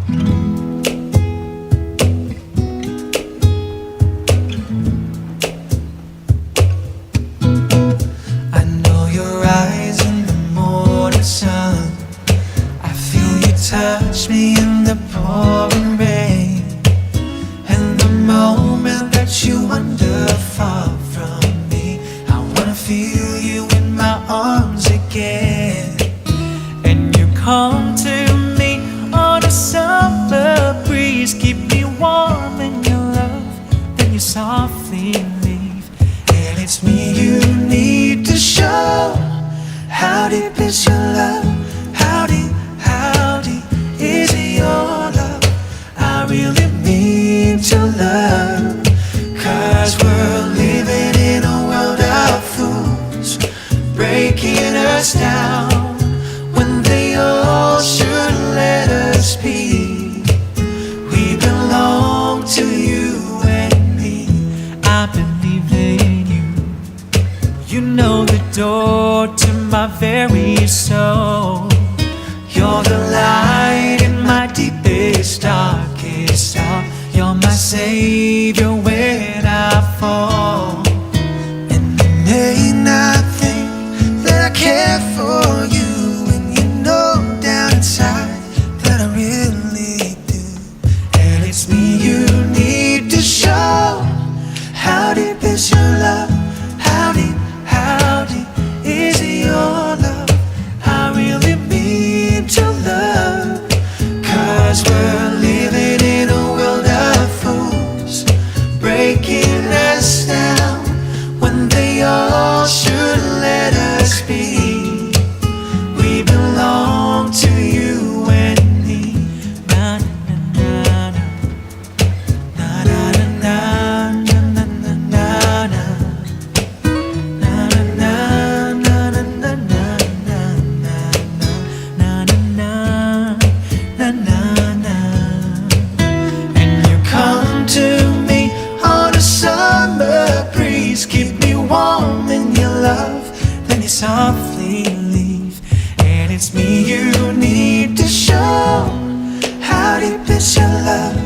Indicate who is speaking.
Speaker 1: I know your eyes in the morning sun. I feel you touch me in the pouring rain. And the moment that you wander far from me, I wanna feel you in my arms again. And you come to me on a summer breeze, keep me warm in your love, then you softly leave. And it's me you need to show. How deep is your love? How deep is your love? I really mean to love. 'Cause we're living in a world of fools, breaking us down when they all should let us be. We belong to you and me. I believe in you. You know the door to my very soul. You're the light in my deepest, darkest hour. You're my savior when I fall. And you may not think that I care for you, and you know down inside that I really do. And it's me you need to show. How deep is your love? How deep is your love? I really mean to love. 'Cause we're living in a world of fools, breaking us down when they all should let us be. We belong to you and me. Na na na na na na na na na na na na. And you come to me on a summer breeze, keep me warm in your love, then you softly leave. And it's me you need to show. How deep is your love?